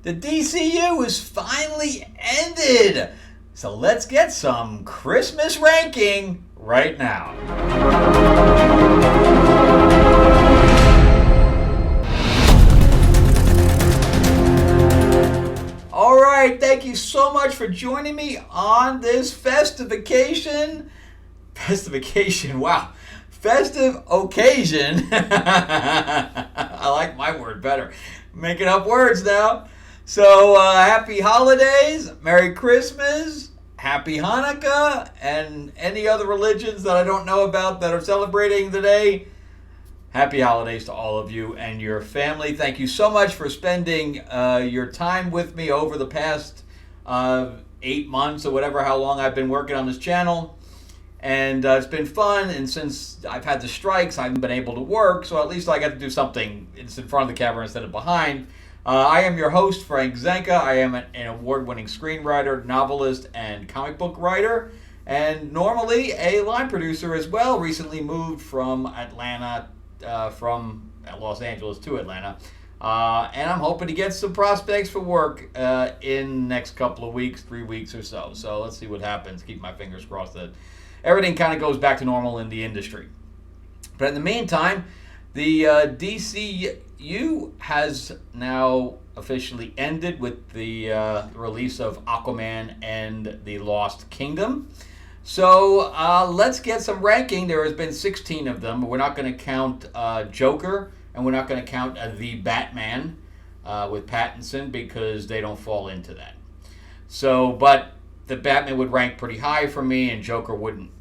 The DCU is finally ended. So let's get some Christmas ranking right now. All right, thank you so much for joining me on this festive occasion, wow. Festive occasion. I like my word better. Making up words now. So happy holidays, Merry Christmas, Happy Hanukkah, and any other religions that I don't know about that are celebrating today. Happy holidays to all of you and your family. Thank you so much for spending your time with me over the past 8 months or whatever, how long I've been working on this channel. And it's been fun, and since I've had the strikes, I haven't been able to work, so at least I got to do something. It's in front of the camera instead of behind. I am your host, Frank Zenka. I am an award-winning screenwriter, novelist, and comic book writer, and normally a line producer as well. Recently moved from Los Angeles to Atlanta. And I'm hoping to get some prospects for work in the next couple of weeks, 3 weeks or so. So let's see what happens. Keep my fingers crossed that everything kind of goes back to normal in the industry. But in the meantime, the DCU has now officially ended with the release of Aquaman and the Lost Kingdom. So let's get some ranking. There has been 16 of them. We're not going to count Joker, and we're not going to count the Batman with Pattinson because they don't fall into that. So, but the Batman would rank pretty high for me, and Joker wouldn't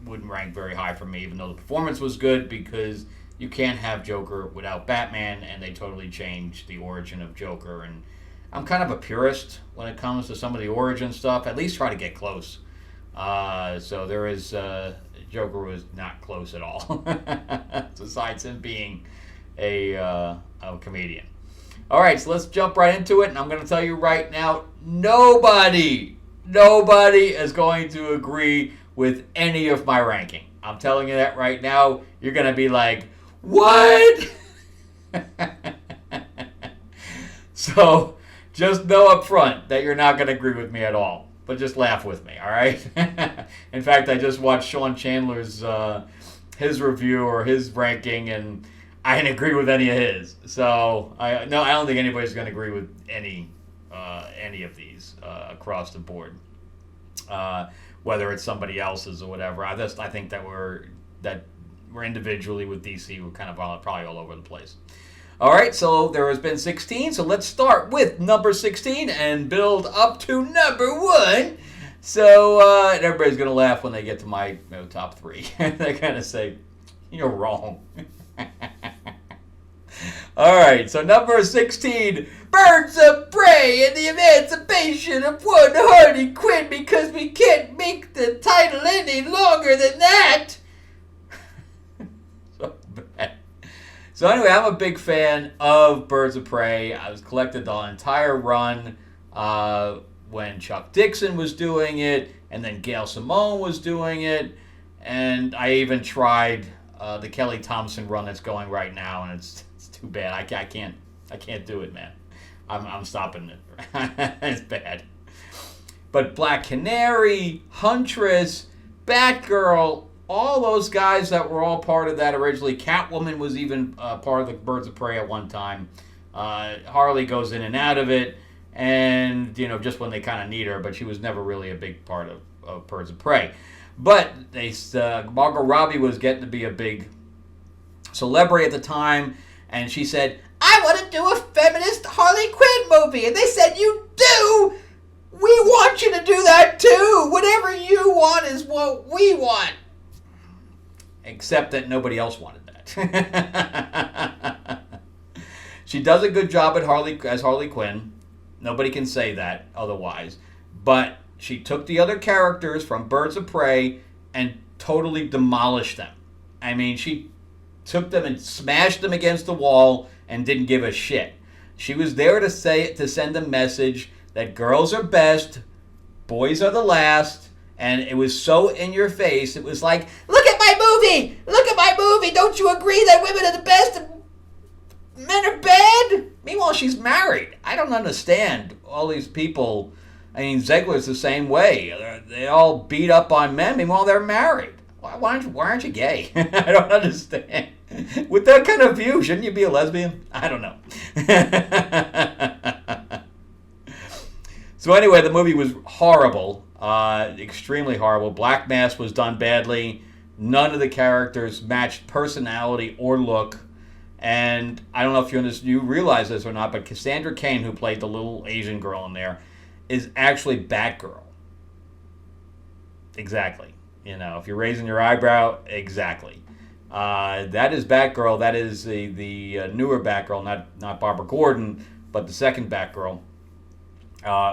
rank very high for me, even though the performance was good, because you can't have Joker without Batman, and they totally changed the origin of Joker. And I'm kind of a purist when it comes to some of the origin stuff. At least try to get close. So there is Joker was not close at all, besides him being a comedian. All right, so let's jump right into it, and I'm going to tell you right now, nobody is going to agree with any of my ranking. I'm telling you that right now. You're going to be like, what? So just know up front that you're not going to agree with me at all. But just laugh with me, all right? In fact, I just watched Sean Chandler's his review or his ranking, and I didn't agree with any of his. So I don't think anybody's going to agree with any of these across the board, whether it's somebody else's or whatever. I think that we're individually with DC, we're kind of probably all over the place. All right, so there has been 16, so let's start with number 16 and build up to number 1. So and everybody's going to laugh when they get to my top 3. They're going to say, you're wrong. All right, so number 16, Birds of Prey and the Emancipation of One Harley Quinn, because we can't make the title any longer than that. So bad. So anyway, I'm a big fan of Birds of Prey. I was collected the entire run when Chuck Dixon was doing it, and then Gail Simone was doing it, and I even tried the Kelly Thompson run that's going right now, and it's too bad. I can't do it, man. I'm stopping it. It's bad. But Black Canary, Huntress, Batgirl, all those guys that were all part of that originally. Catwoman was even part of the Birds of Prey at one time. Harley goes in and out of it, and just when they kind of need her, but she was never really a big part of Birds of Prey. But Margot Robbie was getting to be a big celebrity at the time, and she said, I want to do a feminist Harley Quinn movie. And they said, you do? We want you to do that too. Whatever you want is what we want. Except that nobody else wanted that. She does a good job as Harley Quinn. Nobody can say that otherwise. But she took the other characters from Birds of Prey and totally demolished them. I mean, she took them and smashed them against the wall and didn't give a shit. She was there to send a message that girls are best, boys are the last, and it was so in your face. It was like, look at my movie! Look at my movie! Don't you agree that women are the best and men are bad? Meanwhile, she's married. I don't understand all these people. I mean, Ziegler's the same way. They all beat up on men. Meanwhile, they're married. Why aren't you gay? I don't understand. With that kind of view, shouldn't you be a lesbian? I don't know. So anyway, the movie was horrible, extremely horrible. Black Mass was done badly. None of the characters matched personality or look. And I don't know if you realize this or not, but Cassandra Cain, who played the little Asian girl in there, is actually Batgirl. Exactly. You know, if you're raising your eyebrow, exactly. That is Batgirl. That is the newer Batgirl, not Barbara Gordon, but the second Batgirl,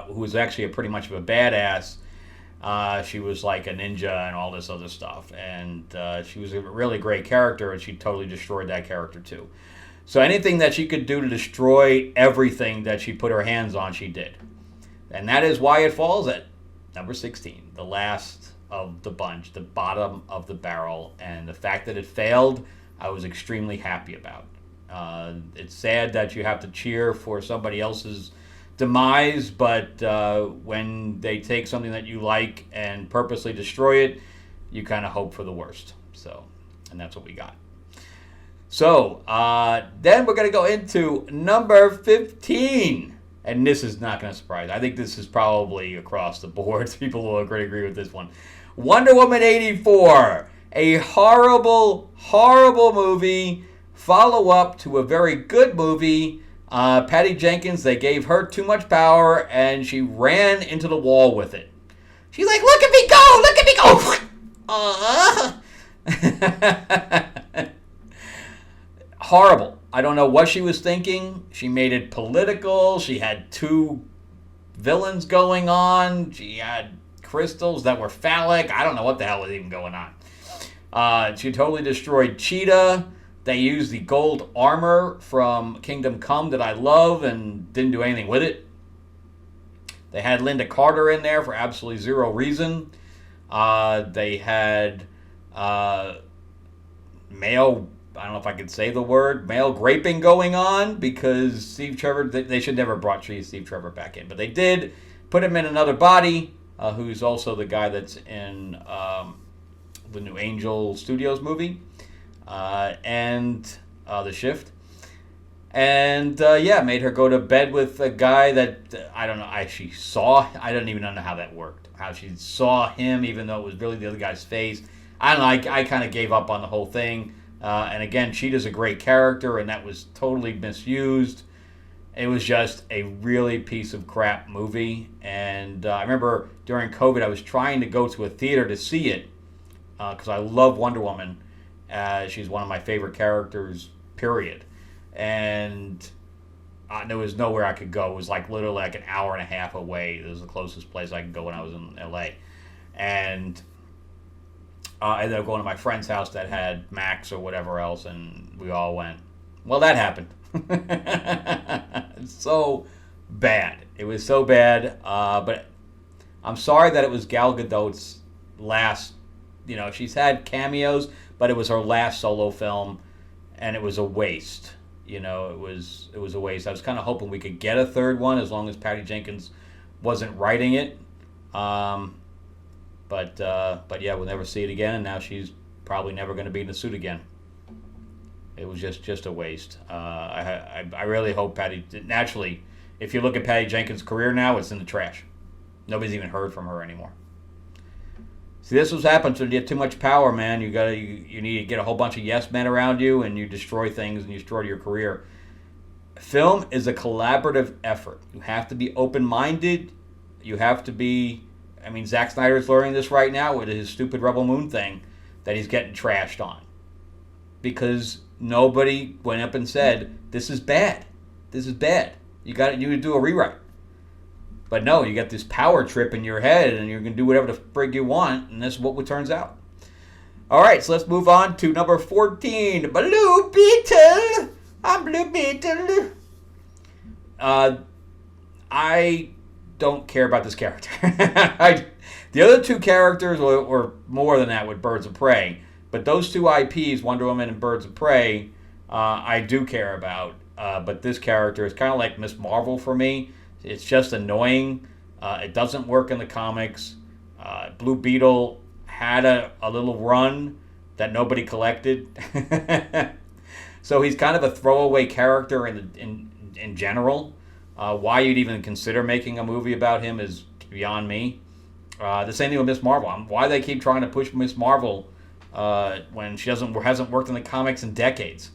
who was actually pretty much of a badass. She was like a ninja and all this other stuff. And she was a really great character, and she totally destroyed that character too. So anything that she could do to destroy everything that she put her hands on, she did. And that is why it falls at number 16, the last of the bunch, the bottom of the barrel. And the fact that it failed, I was extremely happy about. It's sad that you have to cheer for somebody else's demise, but when they take something that you like and purposely destroy it, you kind of hope for the worst. So, and that's what we got. So, then we're going to go into number 15. And this is not going to surprise. I think this is probably across the board. People will agree with this one. Wonder Woman 84. A horrible, horrible movie. Follow-up to a very good movie. Patty Jenkins, they gave her too much power, and she ran into the wall with it. She's like, look at me go! Look at me go! Horrible. I don't know what she was thinking. She made it political. She had two villains going on. She had crystals that were phallic. I don't know what the hell was even going on. She totally destroyed Cheetah. They used the gold armor from Kingdom Come that I love and didn't do anything with it. They had Linda Carter in there for absolutely zero reason. They had male, I don't know if I could say the word, male graping going on because Steve Trevor, they should never have brought Steve Trevor back in. But they did put him in another body, who's also the guy that's in the new Angel Studios movie. And The Shift. And, made her go to bed with a guy that, I don't know, I don't even know how that worked. How she saw him, even though it was really the other guy's face. I don't know, I kind of gave up on the whole thing. And again, Cheetah's a great character, and that was totally misused. It was just a really piece of crap movie. And I remember during COVID, I was trying to go to a theater to see it, because I love Wonder Woman. She's one of my favorite characters, period. And there was nowhere I could go. It was like literally like an hour and a half away. It was the closest place I could go when I was in LA. And I ended up going to my friend's house that had Max or whatever else, and we all went. Well, that happened. It's so bad. It was so bad. But I'm sorry that it was Gal Gadot's last, she's had cameos, but it was her last solo film, and it was a waste. It was a waste. I was kind of hoping we could get a third one as long as Patty Jenkins wasn't writing it. But yeah, we'll never see it again, and now she's probably never going to be in the suit again. It was just a waste. I really hope Patty. Naturally, if you look at Patty Jenkins' career now, it's in the trash. Nobody's even heard from her anymore. See, this is what happens when you get too much power, man. You need to get a whole bunch of yes men around you, and you destroy things, and you destroy your career. Film is a collaborative effort. You have to be open-minded. You have to be. I mean, Zack Snyder's learning this right now with his stupid Rebel Moon thing that he's getting trashed on, because nobody went up and said this is bad. This is bad. You got to do a rewrite. But no, you got this power trip in your head, and you're going to do whatever the frig you want, and this is what turns out. All right, so let's move on to number 14, Blue Beetle. I'm Blue Beetle. I don't care about this character. The other two characters were more than that with Birds of Prey, but those two IPs, Wonder Woman and Birds of Prey, I do care about. but this character is kind of like Miss Marvel for me. It's just annoying. It doesn't work in the comics. Blue Beetle had a little run that nobody collected. So he's kind of a throwaway character in general. Why you'd even consider making a movie about him is beyond me. The same thing with Miss Marvel. Why they keep trying to push Miss Marvel when she hasn't worked in the comics in decades.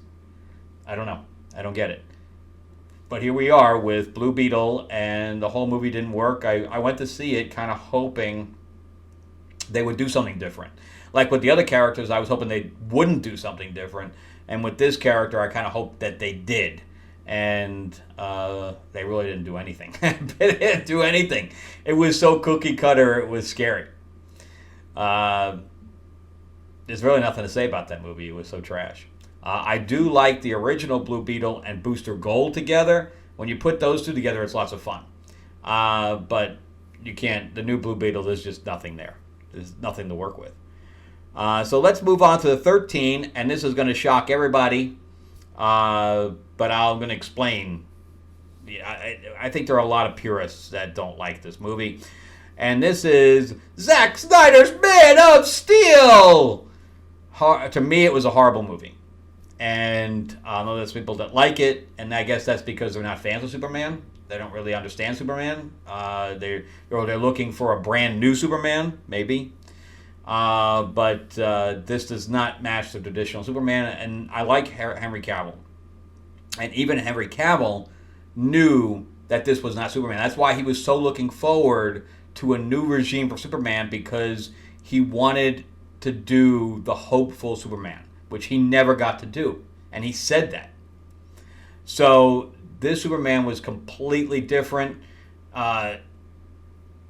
I don't know. I don't get it. But here we are with Blue Beetle, and the whole movie didn't work. I went to see it kind of hoping they would do something different. Like with the other characters, I was hoping they wouldn't do something different. And with this character, I kind of hoped that they did. And they really didn't do anything. They didn't do anything. It was so cookie cutter, it was scary. There's really nothing to say about that movie. It was so trash. I do like the original Blue Beetle and Booster Gold together. When you put those two together, it's lots of fun. But you can't. The new Blue Beetle, there's just nothing there. There's nothing to work with. So let's move on to the 13, and this is going to shock everybody. But I'm going to explain. I think there are a lot of purists that don't like this movie. And this is Zack Snyder's Man of Steel. To me, it was a horrible movie. And I know there's people that like it, and I guess that's because they're not fans of Superman. They don't really understand Superman. They're looking for a brand new Superman, maybe. But this does not match the traditional Superman. And I like Henry Cavill. And even Henry Cavill knew that this was not Superman. That's why he was so looking forward to a new regime for Superman, because he wanted to do the hopeful Superman, which he never got to do. And he said that. So this Superman was completely different.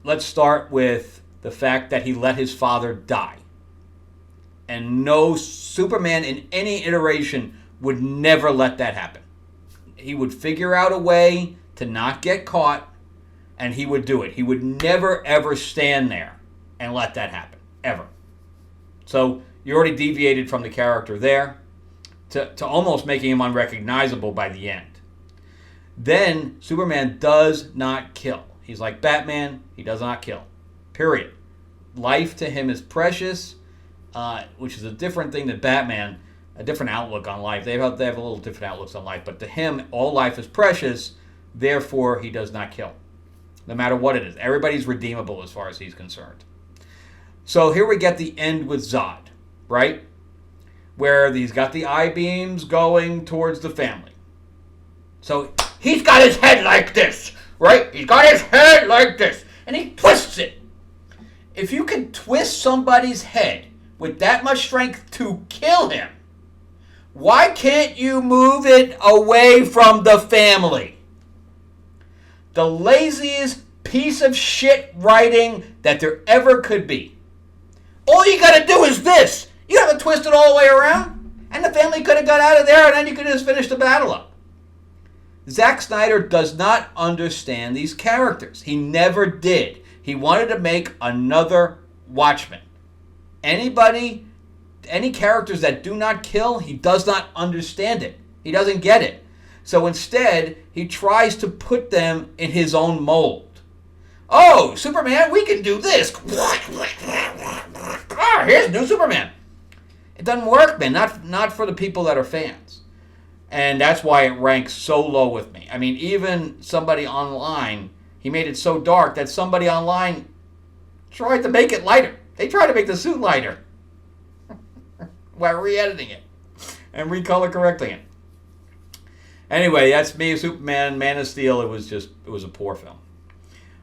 Let's start with the fact that he let his father die. And no Superman in any iteration would never let that happen. He would figure out a way to not get caught, and he would do it. He would never, ever stand there and let that happen. Ever. So you already deviated from the character there to almost making him unrecognizable by the end. Then Superman does not kill. He's like Batman. He does not kill. Period. Life to him is precious, which is a different thing than Batman, a different outlook on life. They have a little different outlooks on life, but to him, all life is precious, therefore he does not kill. No matter what it is. Everybody's redeemable as far as he's concerned. So here we get the end with Zod, right? Where he's got the I-beams going towards the family. So he's got his head like this, right? He's got his head like this, and he twists it. If you can twist somebody's head with that much strength to kill him, why can't you move it away from the family? The laziest piece of shit writing that there ever could be. All you got to do is this. You don't have to twist it all the way around, and the family could have got out of there, and then you could have just finished the battle up. Zack Snyder does not understand these characters. He never did. He wanted to make another Watchmen. Any characters that do not kill, he does not understand it. He doesn't get it. So instead, he tries to put them in his own mold. Oh, Superman, we can do this. Ah, here's new Superman. It doesn't work, man. Not for the people that are fans. And that's why it ranks so low with me. I mean, even somebody online, he made it so dark that somebody online tried to make it lighter. They tried to make the suit lighter while re-editing it and recolor correcting it. Anyway, that's me, Superman, Man of Steel. It was a poor film.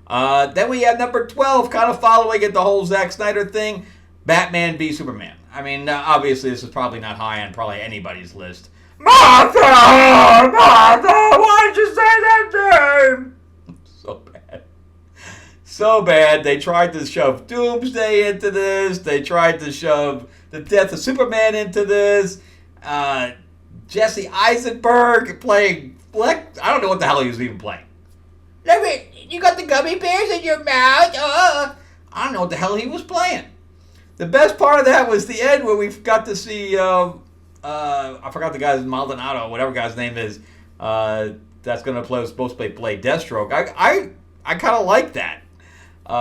Then we had number 12, kind of following it, the whole Zack Snyder thing, Batman v Superman. I mean, obviously this is probably not high on probably anybody's list. Martha! Why did you say that name? So bad. So bad. They tried to shove Doomsday into this. They tried to shove the death of Superman into this. Jesse Eisenberg playing Fleck. I don't know what the hell he was even playing. You got the gummy bears in your mouth. I don't know what the hell he was playing. The best part of that was the end where we got to see, I forgot the guy's Maldonado, whatever guy's name is, That's going to play supposed to play Deathstroke. I kind of like that.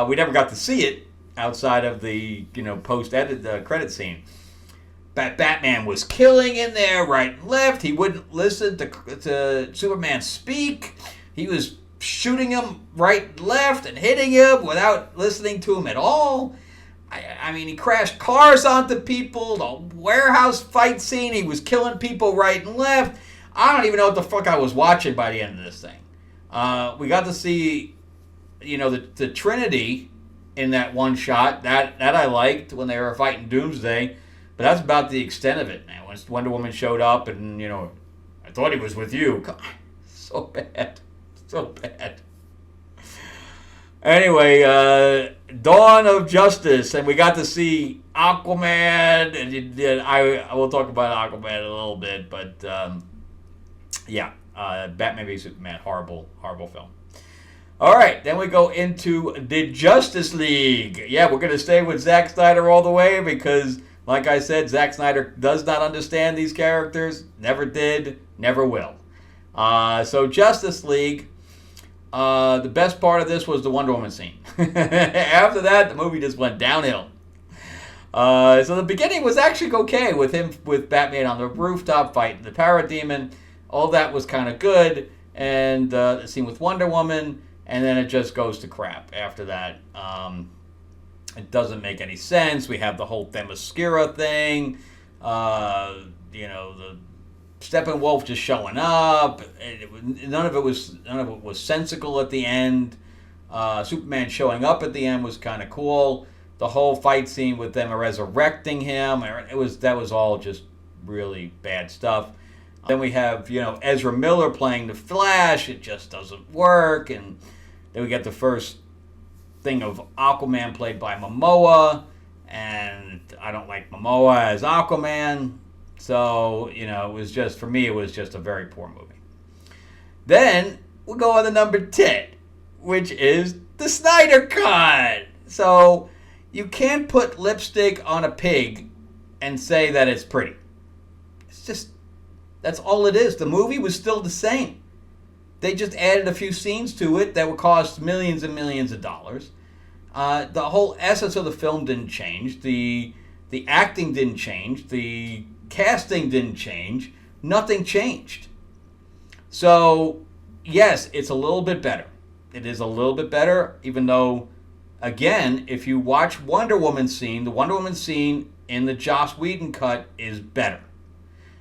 We never got to see it outside of the post-edit credit scene. Batman was killing in there right and left. He wouldn't listen to Superman speak. He was shooting him right and left and hitting him without listening to him at all. I mean, he crashed cars onto people. The warehouse fight scene, he was killing people right and left. I don't even know what the fuck I was watching by the end of this thing. We got to see, the Trinity in that one shot. That I liked when they were fighting Doomsday. But that's about the extent of it, man. When Wonder Woman showed up and, I thought he was with you. God, so bad. So bad. Anyway, Dawn of Justice. And we got to see Aquaman. And I will talk about Aquaman in a little bit. But, Batman v Superman. Horrible, horrible film. All right, then we go into the Justice League. Yeah, we're going to stay with Zack Snyder all the way because... like I said, Zack Snyder does not understand these characters. Never did. Never will. So Justice League, the best part of this was the Wonder Woman scene. After that, the movie just went downhill. So the beginning was actually okay with Batman on the rooftop fighting the Parademon. All that was kind of good. And the scene with Wonder Woman. And then it just goes to crap after that. It doesn't make any sense. We have the whole Themyscira thing. The Steppenwolf just showing up. None of it was sensical at the end. Superman showing up at the end was kind of cool. The whole fight scene with them resurrecting him. That was all just really bad stuff. Then we have Ezra Miller playing the Flash. It just doesn't work. And then we get the first thing of Aquaman played by Momoa, and I don't like Momoa as Aquaman, so it was just, for me, it was just a very poor movie. Then we'll go on to number 10, which is the Snyder Cut. So you can't put lipstick on a pig and say that it's pretty. It's just, that's all it is. The movie was still the same. They just added a few scenes to it that would cost millions and millions of dollars. The whole essence of the film didn't change. The acting didn't change. The casting didn't change. Nothing changed. So, yes, it's a little bit better. It is a little bit better, even though, again, if you watch Wonder Woman's scene, the Wonder Woman scene in the Joss Whedon cut is better.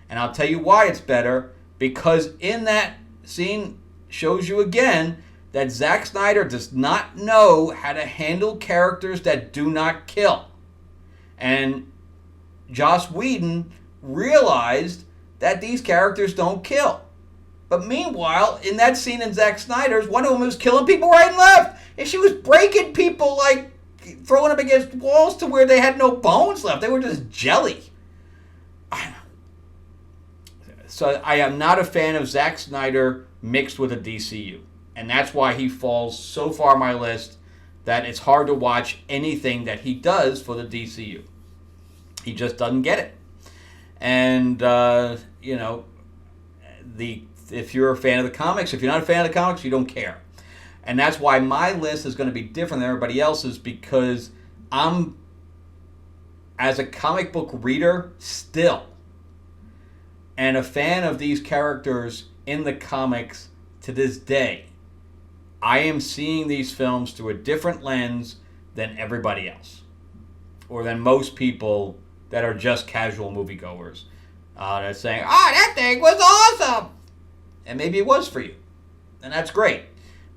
And I'll tell you why it's better, because in that scene shows you again that Zack Snyder does not know how to handle characters that do not kill. And Joss Whedon realized that these characters don't kill. But meanwhile, in that scene in Zack Snyder's, Wonder Woman was killing people right and left. And she was breaking people, like throwing them against walls to where they had no bones left. They were just jelly. So I am not a fan of Zack Snyder mixed with a DCU. And that's why he falls so far on my list that it's hard to watch anything that he does for the DCU. He just doesn't get it. And, if you're a fan of the comics, if you're not a fan of the comics, you don't care. And that's why my list is going to be different than everybody else's, because I'm, as a comic book reader, still, and a fan of these characters in the comics to this day, I am seeing these films through a different lens than everybody else, or than most people that are just casual moviegoers. They're saying, that thing was awesome! And maybe it was for you. And that's great.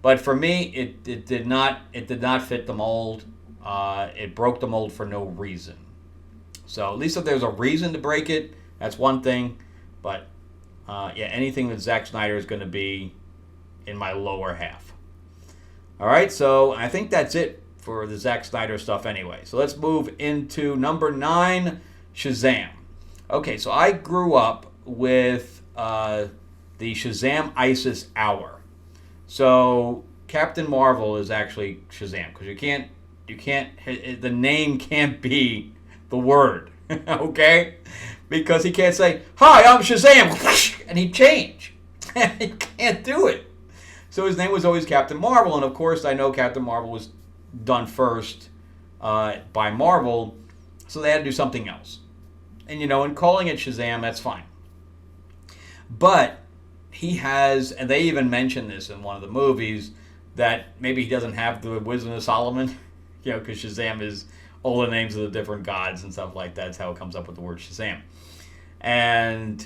But for me, it did not fit the mold. It broke the mold for no reason. So at least if there's a reason to break it, that's one thing. But anything with Zack Snyder is going to be in my lower half. All right, so I think that's it for the Zack Snyder stuff anyway. So let's move into number 9, Shazam. Okay, so I grew up with the Shazam ISIS Hour. So Captain Marvel is actually Shazam, because the name can't be the word, okay? Because he can't say, "Hi, I'm Shazam," and he'd change. You can't do it. So his name was always Captain Marvel, and of course I know Captain Marvel was done first by Marvel, so they had to do something else. And and calling it Shazam, that's fine. But he has, and they even mentioned this in one of the movies, that maybe he doesn't have the wisdom of Solomon, because Shazam is all the names of the different gods and stuff like that. That's how it comes up with the word Shazam. And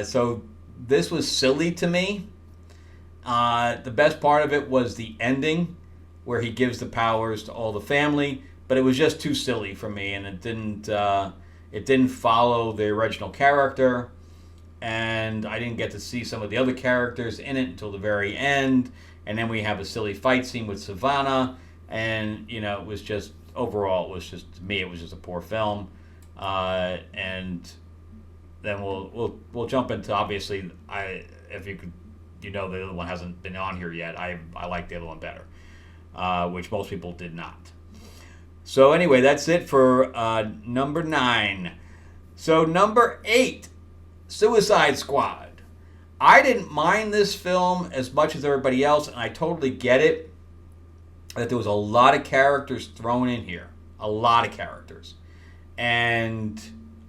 so this was silly to me. The best part of it was the ending, where he gives the powers to all the family, but it was just too silly for me, and it didn't follow the original character, and I didn't get to see some of the other characters in it until the very end, and then we have a silly fight scene with Savannah, and it was just, overall, to me, it was just a poor film. And then we'll jump into, obviously, if you could, the other one hasn't been on here yet. I like the other one better, which most people did not. So anyway, that's it for number 9. So number 8, Suicide Squad. I didn't mind this film as much as everybody else, and I totally get it, that there was a lot of characters thrown in here. A lot of characters. And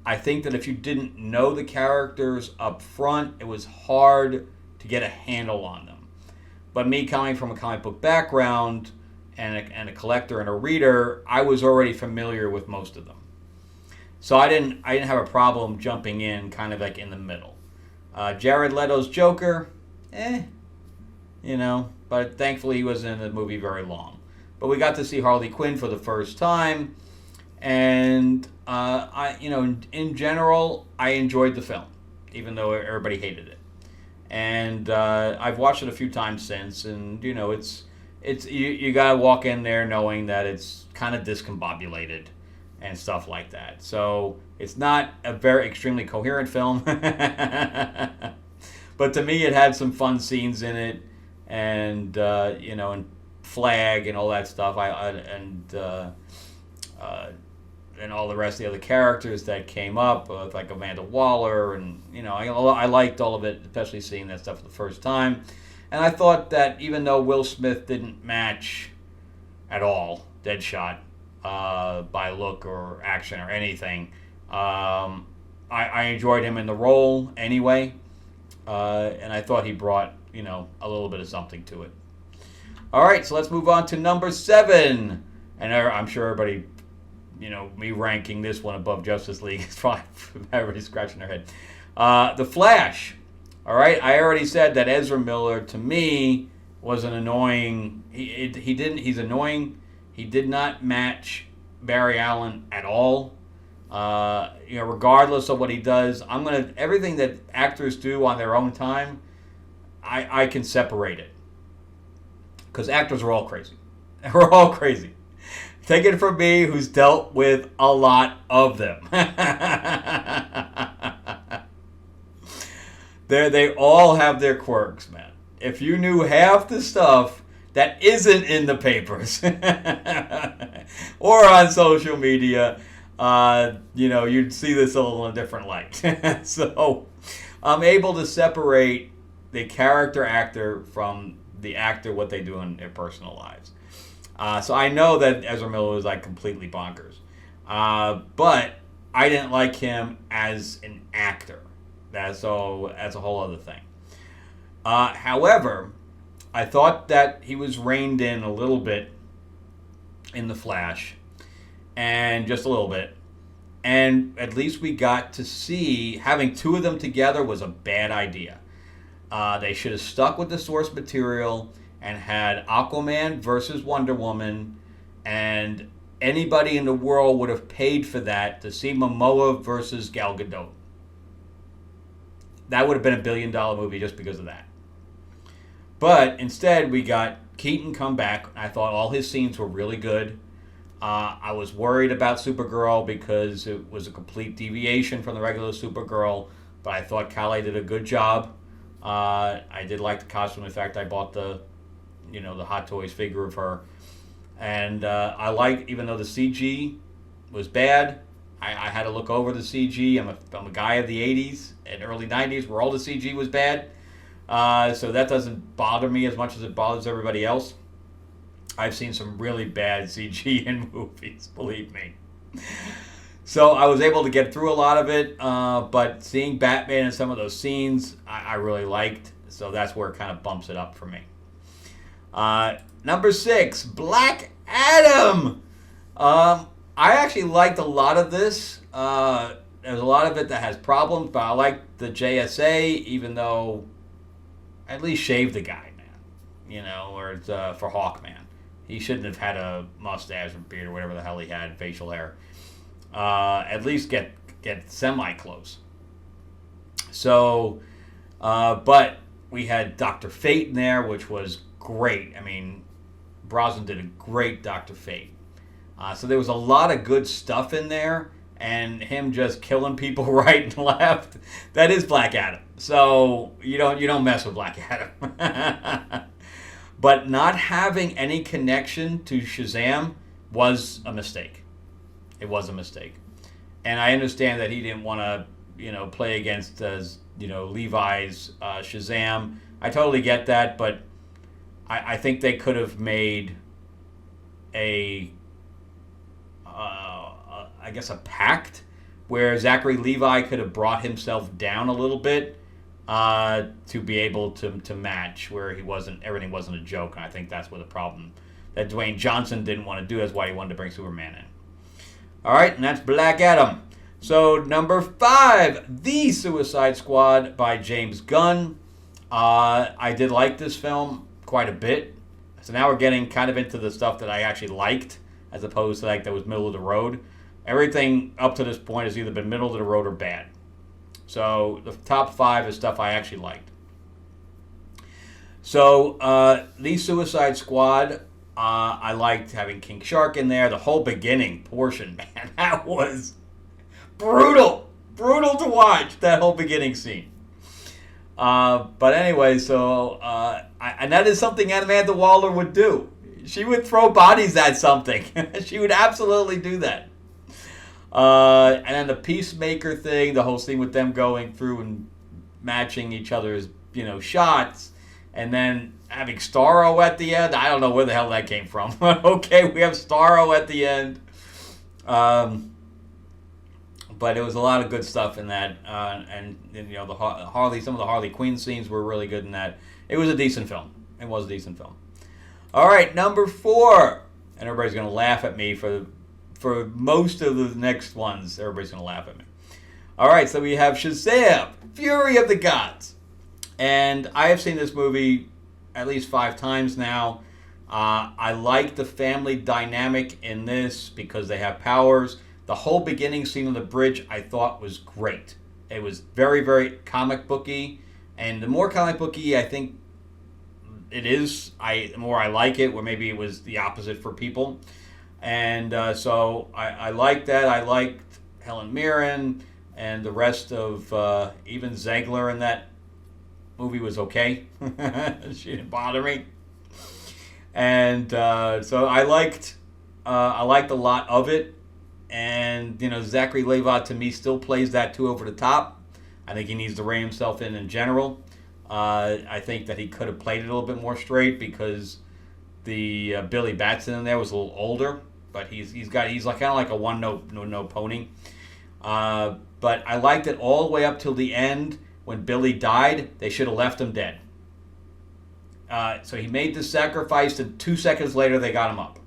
I think that if you didn't know the characters up front, it was hard to get a handle on them. But me coming from a comic book background and a collector and a reader, I was already familiar with most of them. So I didn't have a problem jumping in kind of like in the middle. Jared Leto's Joker, but thankfully he wasn't in the movie very long. But we got to see Harley Quinn for the first time, and in general, I enjoyed the film, even though everybody hated it. And I've watched it a few times since, and it's you gotta walk in there knowing that it's kind of discombobulated and stuff like that. So it's not a very extremely coherent film, but to me it had some fun scenes in it, and and Flag and all that stuff. And all the rest of the other characters that came up, like Amanda Waller, and I liked all of it, especially seeing that stuff for the first time. And I thought that even though Will Smith didn't match at all Deadshot by look or action or anything, I enjoyed him in the role anyway, and I thought he brought a little bit of something to it. All right, so let's move on to number 7, and I'm sure everybody. Me ranking this one above Justice League is probably everybody's scratching their head. The Flash. All right, I already said that Ezra Miller to me was an annoying. He's annoying. He did not match Barry Allen at all. Regardless of what he does, everything that actors do on their own time, I can separate it, because actors are all crazy. We're all crazy. Take it from me, who's dealt with a lot of them. They all have their quirks, man. If you knew half the stuff that isn't in the papers or on social media, you'd see this a little in a different light. So I'm able to separate the character actor from the actor, what they do in their personal lives. So I know that Ezra Miller was like completely bonkers. But I didn't like him as an actor. That's a whole other thing. However, I thought that he was reined in a little bit in The Flash. And just a little bit. And at least we got to see, having two of them together was a bad idea. They should have stuck with the source material and had Aquaman versus Wonder Woman, and anybody in the world would have paid for that to see Momoa versus Gal Gadot. That would have been $1 billion movie just because of that. But instead, we got Keaton come back. I thought all his scenes were really good. I was worried about Supergirl because it was a complete deviation from the regular Supergirl, but I thought Calais did a good job. I did like the costume. In fact, I bought the Hot Toys figure of her. And I like, even though the CG was bad, I had to look over the CG. I'm a guy of the 80s and early 90s where all the CG was bad. So that doesn't bother me as much as it bothers everybody else. I've seen some really bad CG in movies, believe me. So I was able to get through a lot of it, but seeing Batman in some of those scenes, I really liked. So that's where it kind of bumps it up for me. Number 6, Black Adam. I actually liked a lot of this. There's a lot of it that has problems, but I like the JSA, even though at least shave the guy, man. Or it's for Hawkman. He shouldn't have had a mustache or beard or whatever the hell he had, facial hair. At least get semi-close. So, but we had Dr. Fate in there, which was great. I mean, Brosnan did a great Dr. Fate. So there was a lot of good stuff in there, and him just killing people right and left. That is Black Adam. So you don't mess with Black Adam. But not having any connection to Shazam was a mistake. It was a mistake. And I understand that he didn't want to, play against, Levi's Shazam. I totally get that, but I think they could have made a pact where Zachary Levi could have brought himself down a little bit to be able to match where everything wasn't a joke. And I think that's where the problem that Dwayne Johnson didn't want to do. That's why he wanted to bring Superman in. All right, and that's Black Adam. So number 5, The Suicide Squad by James Gunn. I did like this film quite a bit. So now we're getting kind of into the stuff that I actually liked, as opposed to that was middle of the road. Everything up to this point has either been middle of the road or bad. So the top 5 is stuff I actually liked. So The Suicide Squad, I liked having King Shark in there. The whole beginning portion, man, that was brutal. Brutal to watch, that whole beginning scene. But anyway, so and that is something Amanda Waller would do. She would throw bodies at something. She would absolutely do that. And then the Peacemaker thing, the whole scene with them going through and matching each other's, shots, and then having Starro at the end. I don't know where the hell that came from. Okay, we have Starro at the end. But it was a lot of good stuff in that, and the Harley, some of the Harley Quinn scenes were really good in that. It was a decent film. It was a decent film. All right, number 4, and everybody's gonna laugh at me for most of the next ones. Everybody's gonna laugh at me. All right, so we have Shazam, Fury of the Gods, and I have seen this movie at least 5 times now. I like the family dynamic in this because they have powers. The whole beginning scene on the bridge I thought was great. It was very, very comic booky, and the more comic booky I think it is, the more I like it, where maybe it was the opposite for people. And so I liked that. I liked Helen Mirren, and the rest of even Zegler in that movie was okay. She didn't bother me. And so I liked a lot of it. And, Zachary Levi, to me, still plays that too over the top. I think he needs to rein himself in general. I think that he could have played it a little bit more straight because the Billy Batson in there was a little older. But he's like kind of like a one-note pony. But I liked it all the way up till the end. When Billy died, they should have left him dead. So he made the sacrifice, and 2 seconds later, they got him up.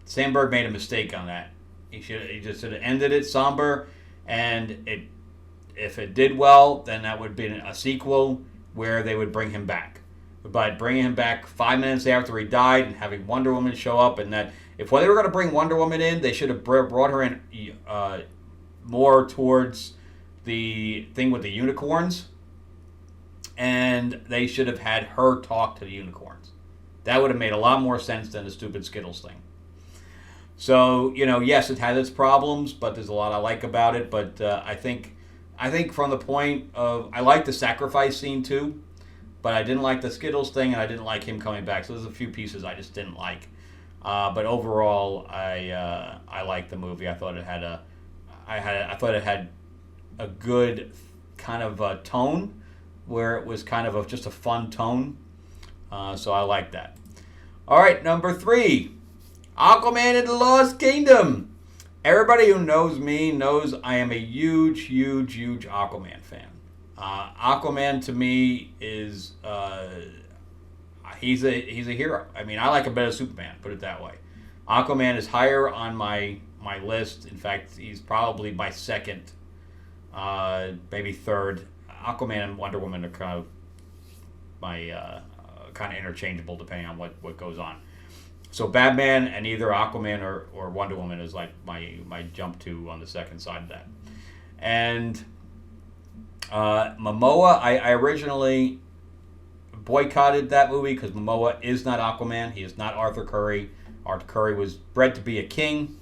Sandberg made a mistake on that. He just should have ended it somber, and if it did well, then that would be a sequel where they would bring him back. But bringing him back 5 minutes after he died and having Wonder Woman show up, and that if they were going to bring Wonder Woman in, they should have brought her in more towards the thing with the unicorns, and they should have had her talk to the unicorns. That would have made a lot more sense than the stupid Skittles thing. So, yes, it had its problems, but there's a lot I like about it. But I think from the point of, I like the sacrifice scene too, but I didn't like the Skittles thing, and I didn't like him coming back. So there's a few pieces I just didn't like. But overall, I liked the movie. I thought it had a good kind of tone. where it was kind of just a fun tone. So I like that. All right, number 3, Aquaman and the Lost Kingdom. Everybody who knows me knows I am a huge, huge, huge Aquaman fan. Aquaman to me is he's a hero. I mean, I like him better than Superman. Put it that way. Aquaman is higher on my list. In fact, he's probably my second, maybe third. Aquaman and Wonder Woman are kind of my kind of interchangeable depending on what goes on. So Batman and either Aquaman or Wonder Woman is like my jump to on the second side of that. And Momoa, I originally boycotted that movie because Momoa is not Aquaman. He is not Arthur Curry. Arthur Curry was bred to be a king.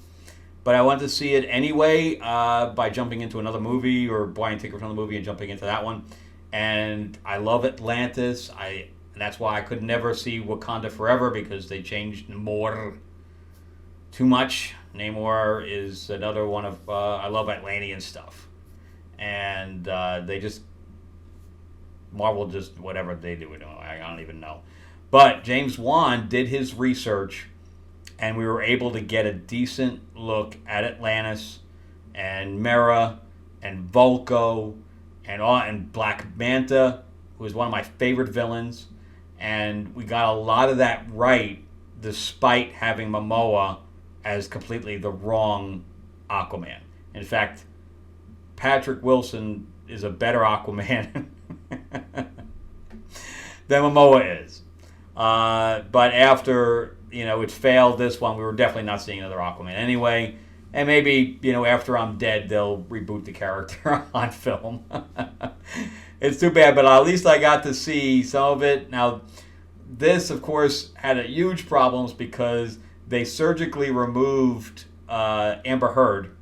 But I wanted to see it anyway by jumping into another movie or buying a ticket for another movie and jumping into that one. And I love Atlantis. And that's why I could never see Wakanda Forever because they changed Namor too much. Namor is another one of... I love Atlantean stuff. And they just... Marvel just... Whatever they do. I don't even know. But James Wan did his research... And we were able to get a decent look at Atlantis and Mera and Vulko and Black Manta, who is one of my favorite villains. And we got a lot of that right, despite having Momoa as completely the wrong Aquaman. In fact, Patrick Wilson is a better Aquaman than Momoa is. But after... it failed this one. We were definitely not seeing another Aquaman anyway. And maybe, after I'm dead, they'll reboot the character on film. It's too bad, but at least I got to see some of it. Now, this, of course, had a huge problems because they surgically removed Amber Heard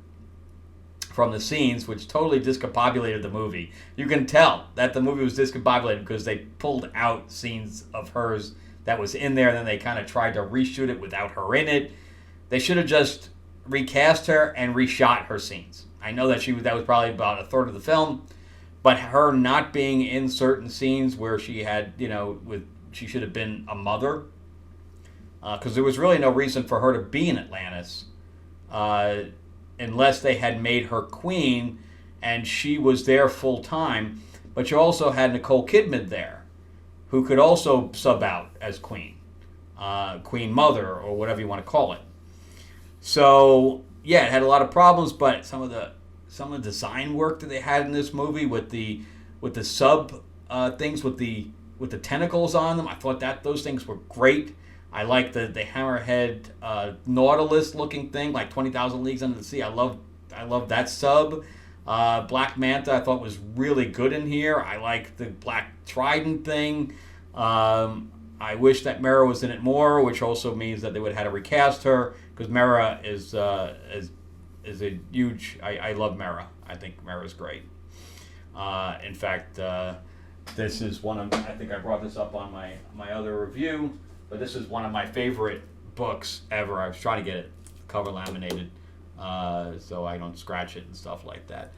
from the scenes, which totally discombobulated the movie. You can tell that the movie was discombobulated because they pulled out scenes of hers that was in there, and then they kind of tried to reshoot it without her in it. They should have just recast her and reshot her scenes. I know that that was probably about a third of the film, but her not being in certain scenes where she had, she should have been a mother, because there was really no reason for her to be in Atlantis, unless they had made her queen, and she was there full time. But you also had Nicole Kidman there, who could also sub out as Queen Mother, or whatever you want to call it. So yeah, it had a lot of problems, but some of the design work that they had in this movie with the sub things with the tentacles on them, I thought that those things were great. I like the hammerhead Nautilus looking thing, like 20,000 Leagues Under the Sea. I love that sub. Black Manta I thought was really good in here. I like the Black Trident thing. I wish that Mera was in it more, which also means that they would have had to recast her, because Mera is a huge... I love Mera. I think Mera is great. In fact, this is one of... I think I brought this up on my other review, but this is one of my favorite books ever. I was trying to get it cover laminated, so I don't scratch it and stuff like that.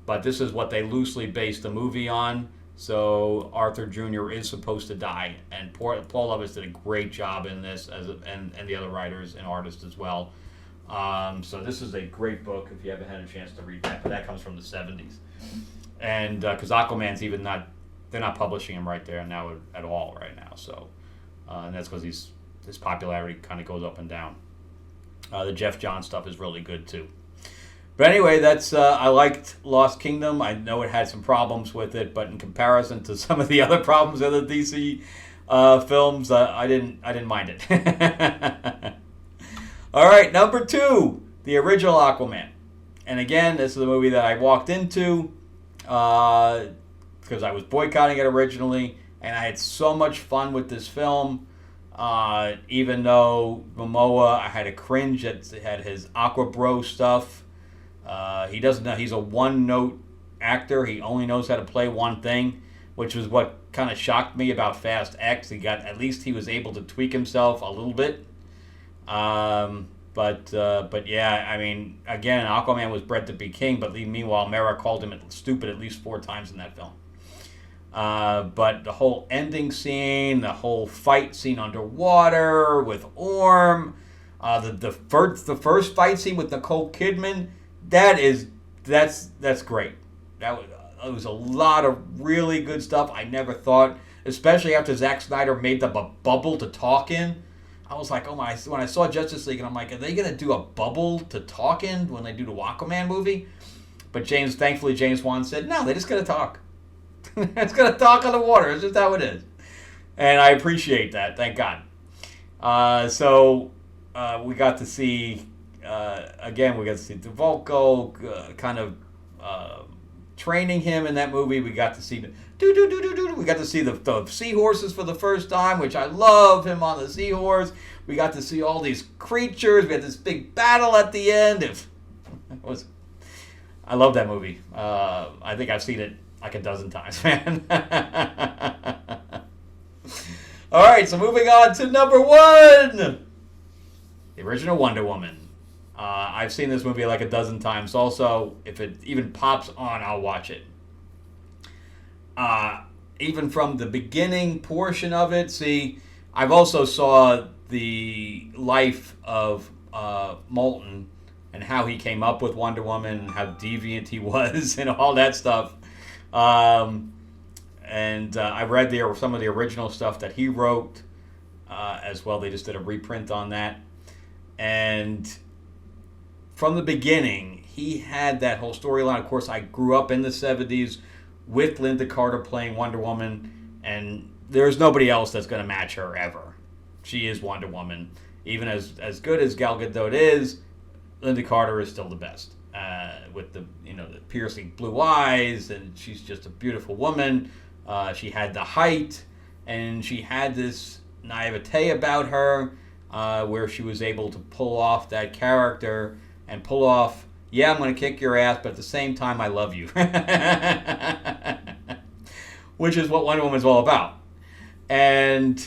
But this is what they loosely based the movie on. So Arthur Jr. is supposed to die, and Paul Levis did a great job in this, and the other writers and artists as well. So this is a great book if you haven't had a chance to read that. But that comes from the 70s, and because Aquaman's even not, they're not publishing him right there now at all right now. So and that's because his popularity kind of goes up and down. The Jeff Johns stuff is really good too. But anyway, that's I liked Lost Kingdom. I know it had some problems with it, but in comparison to some of the other problems of the DC films, I didn't mind it. All right, number 2, the original Aquaman. And again, this is a movie that I walked into because I was boycotting it originally, and I had so much fun with this film. Even though Momoa, I had a cringe at had his Aqua Bro stuff. He doesn't know. He's a one-note actor. He only knows how to play one thing, which was what kind of shocked me about Fast X. At least he was able to tweak himself a little bit. But yeah, I mean, again, Aquaman was bred to be king, but meanwhile, Mera called him stupid at least 4 times in that film. But the whole ending scene, the whole fight scene underwater with Orm, the first fight scene with Nicole Kidman, that's great. It was a lot of really good stuff. I never thought, especially after Zack Snyder made them a bubble to talk in. I was like, oh my! When I saw Justice League, and I'm like, are they gonna do a bubble to talk in when they do the Aquaman movie? But thankfully, James Wan said, no, they're just gonna talk. It's gonna talk on the water. It's just how it is, and I appreciate that. Thank God. We got to see again. We got to see DeVolco kind of training him in that movie. We got to see we got to see the seahorses for the first time, which I love him on the seahorse. We got to see all these creatures. We had this big battle at the end. I love that movie. I think I've seen it like a dozen times, man. All right, so moving on to number 1. The original Wonder Woman. I've seen this movie like a dozen times. Also, if it even pops on, I'll watch it. Even from the beginning portion of it, see, I've also saw the life of Moulton and how he came up with Wonder Woman and how deviant he was and all that stuff. I read some of the original stuff that he wrote as well. They just did a reprint on that. And from the beginning, he had that whole storyline. Of course, I grew up in the 70s with Linda Carter playing Wonder Woman, and there's nobody else that's going to match her ever. She is Wonder Woman. Even as good as Gal Gadot is, Linda Carter is still the best. With the piercing blue eyes, and she's just a beautiful woman. She had the height, and she had this naivete about her, where she was able to pull off that character and pull off, yeah, I'm going to kick your ass, but at the same time, I love you. Which is what Wonder Woman's all about. And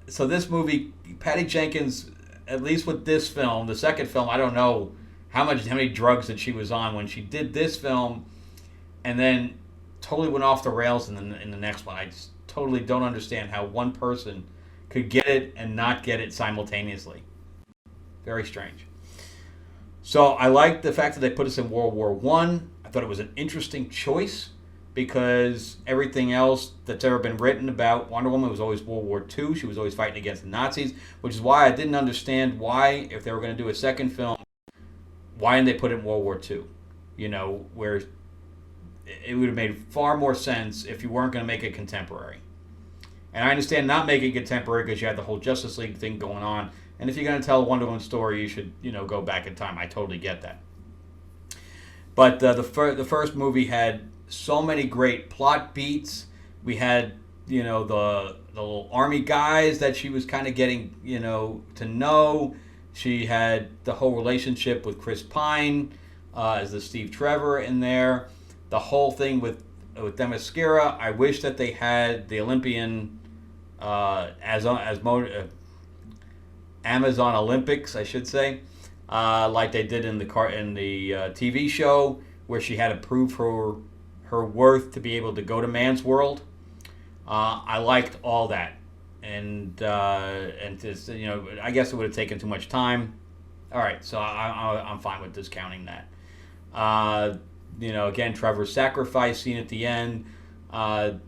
so this movie, Patty Jenkins, at least with this film, the second film, I don't know how many drugs that she was on when she did this film, and then totally went off the rails in the next one. I just totally don't understand how one person could get it and not get it simultaneously. Very strange. So I like the fact that they put us in World War I. I thought it was an interesting choice because everything else that's ever been written about Wonder Woman was always World War II. She was always fighting against the Nazis, which is why I didn't understand why, if they were going to do a second film, why didn't they put it in World War II? Where it would have made far more sense if you weren't going to make it contemporary. And I understand not making it contemporary because you had the whole Justice League thing going on. And if you're going to tell a Wonder Woman story, you should, go back in time. I totally get that. But the first movie had so many great plot beats. We had, the little army guys that she was kind of getting, to know. She had the whole relationship with Chris Pine as the Steve Trevor in there. The whole thing with Themyscira. I wish that they had the Olympian Amazon Olympics, I should say, like they did in the TV show, where she had to prove her worth to be able to go to man's world. I liked all that, and just, I guess it would have taken too much time. All right, so I'm fine with discounting that. Again, Trevor's sacrifice scene at the end. The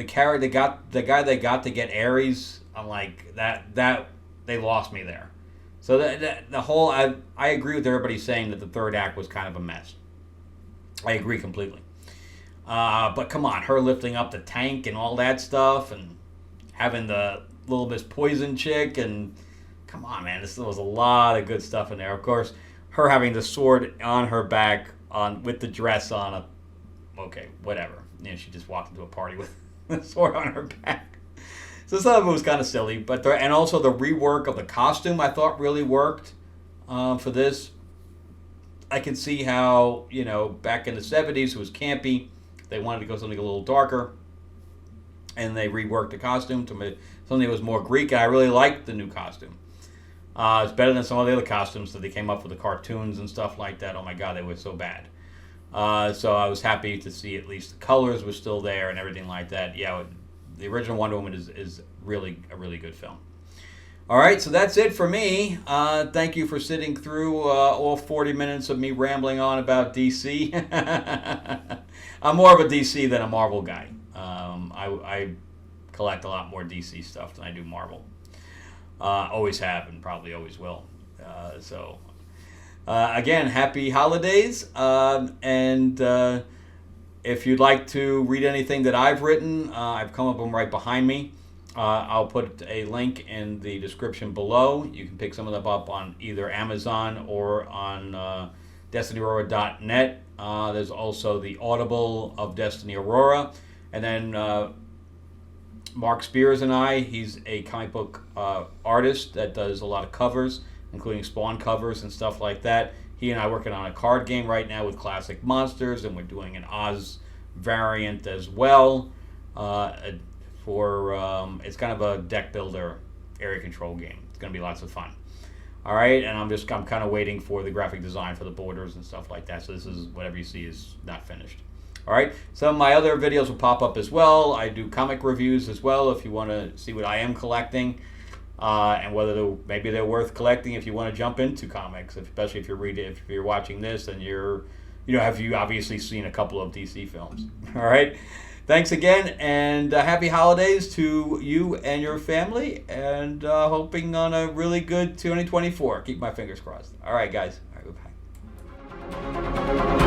guy they got to get Ares. I'm like that they lost me there. So the whole I agree with everybody saying that the third act was kind of a mess. I agree completely. But come on, her lifting up the tank and all that stuff, and having the little Miss Poison chick, and come on, man, there was a lot of good stuff in there. Of course, her having the sword on her back with the dress on. Okay, whatever. She just walked into a party with the sword on her back. So some of it was kind of silly, and also the rework of the costume I thought really worked for this. I can see how, back in the 70s it was campy. They wanted to go something a little darker, and they reworked the costume to something that was more Greek, and I really liked the new costume. It's better than some of the other costumes that they came up with, the cartoons and stuff like that. Oh my God, they were so bad. So I was happy to see at least the colors were still there and everything like that. Yeah, the original Wonder Woman is really a really good film. All right, so that's it for me. Thank you for sitting through all 40 minutes of me rambling on about DC. I'm more of a DC than a Marvel guy. I collect a lot more DC stuff than I do Marvel. Always have and probably always will. Again, happy holidays. And if you'd like to read anything that I've written, I've come up with them right behind me. I'll put a link in the description below. You can pick some of them up on either Amazon or on DestinyAurora.net. There's also the Audible of Destiny Aurora. And then Mark Spears and I, he's a comic book artist that does a lot of covers, including Spawn covers and stuff like that. He and I are working on a card game right now with classic monsters, and we're doing an Oz variant as well. It's kind of a deck builder area control game. It's going to be lots of fun. All right, and I'm kind of waiting for the graphic design for the borders and stuff like that. So this is whatever you see is not finished. All right, some of my other videos will pop up as well. I do comic reviews as well if you want to see what I am collecting and whether maybe they're worth collecting if you want to jump into comics, especially if you're watching this and you obviously seen a couple of DC films. All right. Thanks again, and happy holidays to you and your family, and hoping on a really good 2024. Keep my fingers crossed. All right, guys. All right, bye.